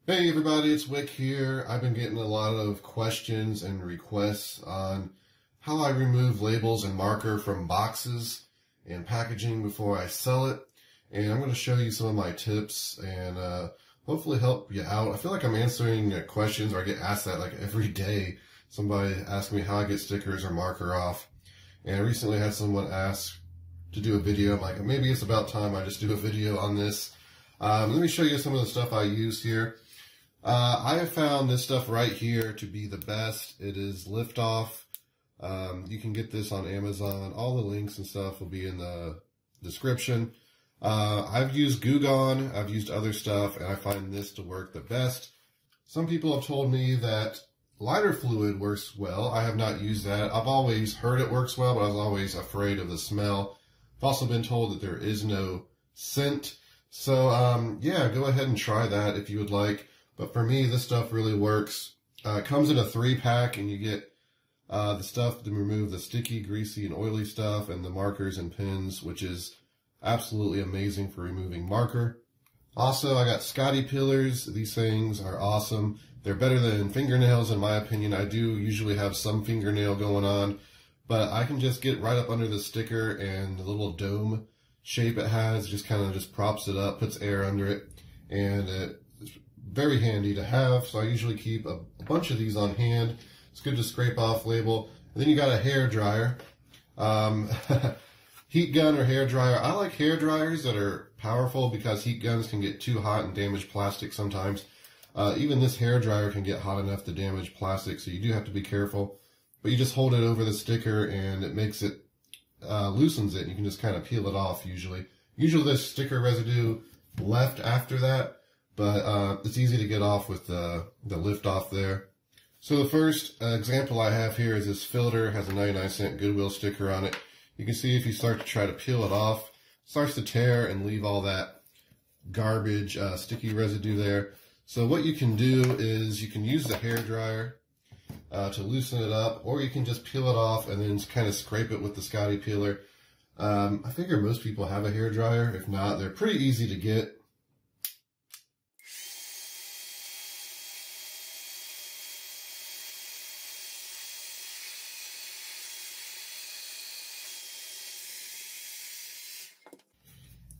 Hey everybody, it's Wick here. I've been getting a lot of questions and requests on how I remove labels and marker from boxes and packaging before I sell it. And I'm going to show you some of my tips and hopefully help you out. I feel like I'm answering questions, or I get asked that like every day. Somebody asks me how I get stickers or marker off. And I recently had someone ask to do a video. I'm like, maybe it's about time I just do a video on this. Let me show you some of the stuff I use here. I have found this stuff right here to be the best. It is Liftoff. You can get this on Amazon. All the links and stuff will be in the description. I've used Goo Gone. I've used other stuff, and I find this to work the best. Some people have told me that lighter fluid works well. I have not used that. I've always heard it works well, but I was always afraid of the smell. I've also been told that there is no scent. So, yeah, go ahead and try that if you would like. But for me, this stuff really works. It comes in a 3-pack, and you get the stuff to remove the sticky, greasy, and oily stuff, and the markers and pins, which is absolutely amazing for removing marker. Also, I got Scotty Peelers. These things are awesome. They're better than fingernails, in my opinion. I do usually have some fingernail going on, but I can just get right up under the sticker, and the little dome shape it has just kind of just props it up, puts air under it, and it's very handy to have. So I usually keep a bunch of these on hand. It's good to scrape off label. And then you got a hair dryer, heat gun or hair dryer. I like hair dryers that are powerful because heat guns can get too hot and damage plastic sometimes. Even this hair dryer can get hot enough to damage plastic, so you do have to be careful. But you just hold it over the sticker and it makes it, loosens it. You can just kind of peel it off usually. Usually there's sticker residue left after that, but it's easy to get off with the lift off there. So the first example I have here is this filter. It has a 99-cent Goodwill sticker on it. You can see if you start to try to peel it off, it starts to tear and leave all that garbage, sticky residue there. So what you can do is you can use the hair dryer to loosen it up, or you can just peel it off and then kind of scrape it with the Scotty peeler. I figure most people have a hair dryer. If not, they're pretty easy to get.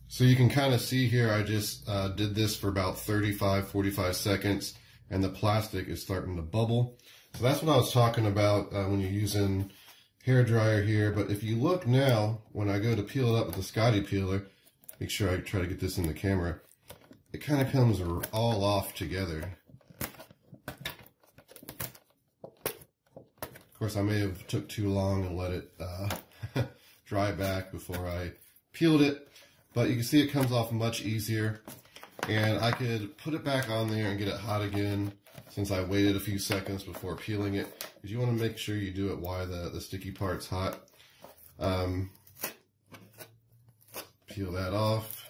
So you can kind of see here, I just did this for about 45 seconds, and the plastic is starting to bubble. So that's what I was talking about when you're using hair dryer here. But if you look now, when I go to peel it up with the Scotty peeler, make sure I try to get this in the camera, it kind of comes all off together. Of course, I may have took too long and let it dry back before I peeled it. But you can see it comes off much easier, and I could put it back on there and get it hot again since I waited a few seconds before peeling it, because you want to make sure you do it while the sticky part's hot. Peel that off.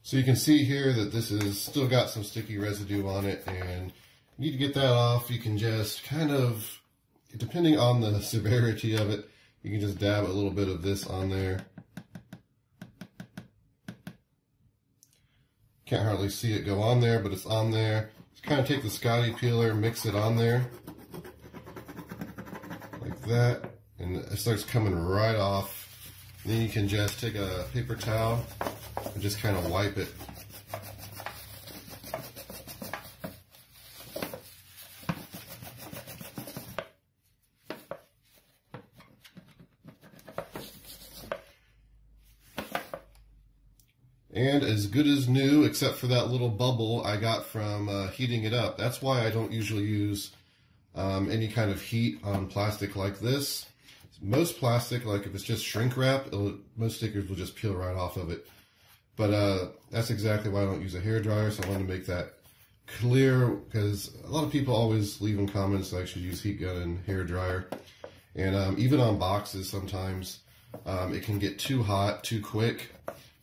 So you can see here that this is still got some sticky residue on it, and you need to get that off. You can just kind of, depending on the severity of it, you can just dab a little bit of this on there. Can't hardly see it go on there, but it's on there. Just kind of take the Scotty peeler, mix it on there, like that, and it starts coming right off. And then you can just take a paper towel and just kind of wipe it. And as good as new, except for that little bubble I got from heating it up. That's why I don't usually use any kind of heat on plastic like this. Most plastic, like if it's just shrink wrap, most stickers will just peel right off of it. But that's exactly why I don't use a hair dryer, so I want to make that clear, because a lot of people always leave in comments that I should use heat gun and hair dryer. And even on boxes sometimes, it can get too hot too quick.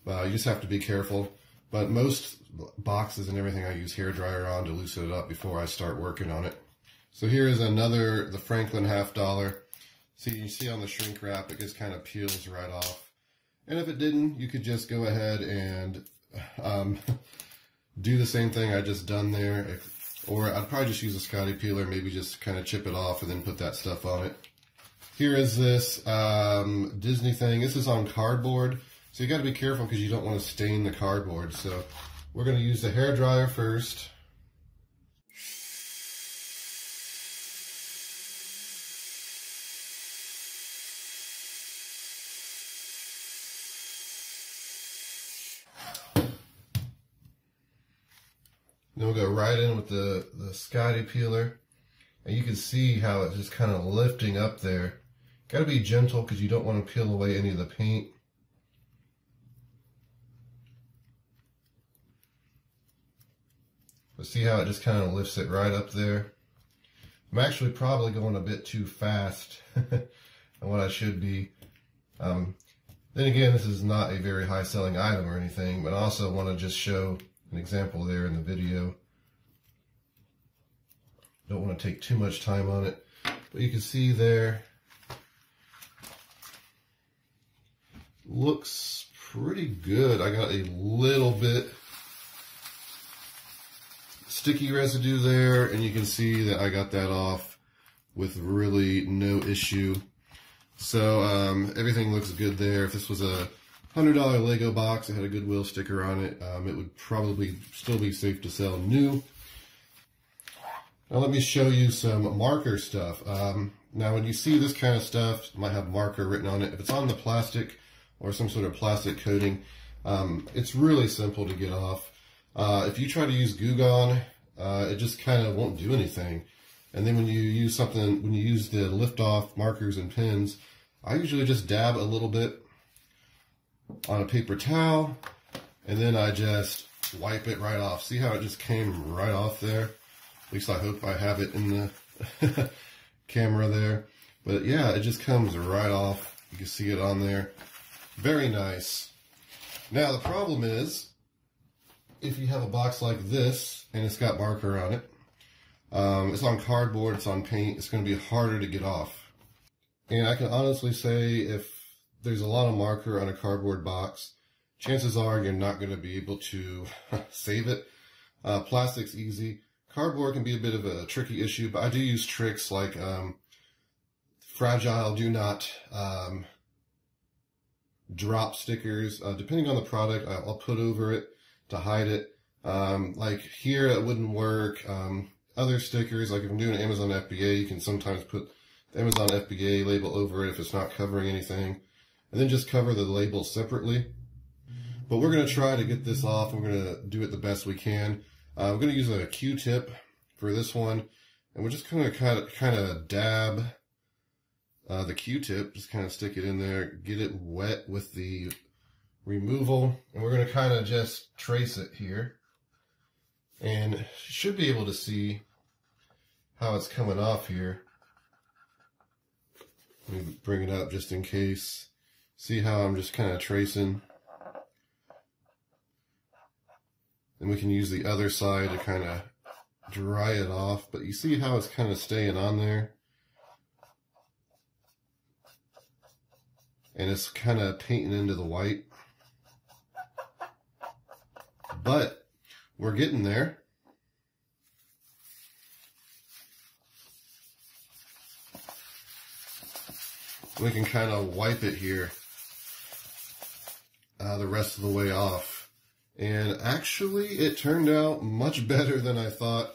You just have to be careful. But most boxes and everything I use hair dryer on to loosen it up before I start working on it. So here is another, the Franklin $50. See, you see on the shrink wrap, it just kind of peels right off. And if it didn't, you could just go ahead and do the same thing I just done there. Or I'd probably just use a Scotty peeler, maybe just kind of chip it off and then put that stuff on it. Here is this Disney thing. This is on cardboard, so you got to be careful because you don't want to stain the cardboard. So we're going to use the hairdryer first. Then we'll go right in with the Scotty peeler. And you can see how it's just kind of lifting up there. Got to be gentle because you don't want to peel away any of the paint. But see how it just kind of lifts it right up there. I'm actually probably going a bit too fast than what I should be. Then again, this is not a very high selling item or anything, but I also want to just show an example there in the video. Don't want to take too much time on it, but you can see there, looks pretty good. I got a little bit sticky residue there, and you can see that I got that off with really no issue. So everything looks good there. If this was a $100 Lego box, it had a Goodwill sticker on it, it would probably still be safe to sell new. Now let me show you some marker stuff. Now when you see this kind of stuff, it might have marker written on it. If it's on the plastic or some sort of plastic coating, it's really simple to get off. If you try to use Goo Gone, it just kind of won't do anything. And then when you use the lift off markers and pens, I usually just dab a little bit on a paper towel, and then I just wipe it right off. See how it just came right off there? At least I hope I have it in the camera there. But yeah, it just comes right off. You can see it on there. Very nice. Now the problem is, if you have a box like this and it's got marker on it, it's on cardboard, it's on paint, it's going to be harder to get off. And I can honestly say, if there's a lot of marker on a cardboard box, chances are you're not going to be able to save it. Plastic's easy. Cardboard can be a bit of a tricky issue, but I do use tricks like fragile, do not drop stickers. Depending on the product, I'll put over it to hide it. Like here, it wouldn't work. Other stickers, like if I'm doing Amazon FBA, you can sometimes put the Amazon FBA label over it if it's not covering anything, and then just cover the label separately. But we're going to try to get this off, and we're going to do it the best we can. We're going to use a Q-tip for this one, and we're just going to kind of dab the Q-tip, just kind of stick it in there, get it wet with the removal, and we're going to kind of just trace it here. And you should be able to see how it's coming off here. Let me bring it up just in case. See how I'm just kind of tracing. And we can use the other side to kind of dry it off. But you see how it's kind of staying on there? And it's kind of painting into the white. But we're getting there. We can kind of wipe it here the rest of the way off. And actually, it turned out much better than I thought.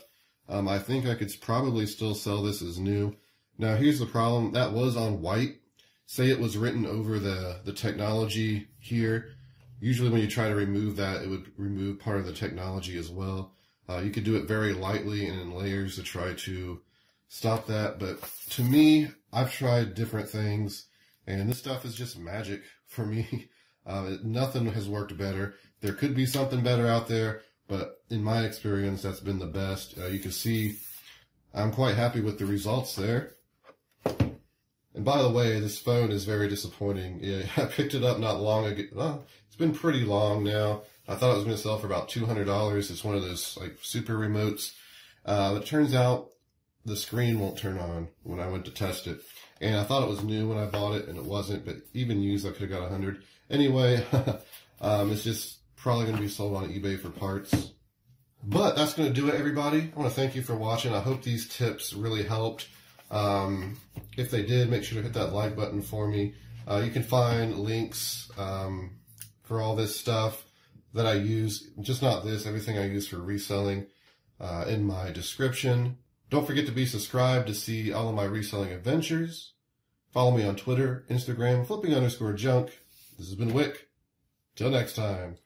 I think I could probably still sell this as new. Now, here's the problem. That was on white. Say it was written over the technology here. Usually when you try to remove that, it would remove part of the technology as well. You could do it very lightly and in layers to try to stop that. But to me, I've tried different things, and this stuff is just magic for me. Nothing has worked better. There could be something better out there, but in my experience, that's been the best. You can see I'm quite happy with the results there. And by the way, this phone is very disappointing. Yeah, I picked it up not long ago. Well, it's been pretty long now. I thought it was going to sell for about $200. It's one of those like super remotes. It turns out the screen won't turn on when I went to test it. And I thought it was new when I bought it, and it wasn't. But even used, I could have got 100. Anyway, it's just probably going to be sold on eBay for parts. But that's going to do it, everybody. I want to thank you for watching. I hope these tips really helped. If they did, make sure to hit that like button for me. You can find links for all this stuff that I use, just not this, everything I use for reselling in my description. Don't forget to be subscribed to see all of my reselling adventures. Follow me on Twitter, Instagram, flipping_junk. This has been Wick. Till next time.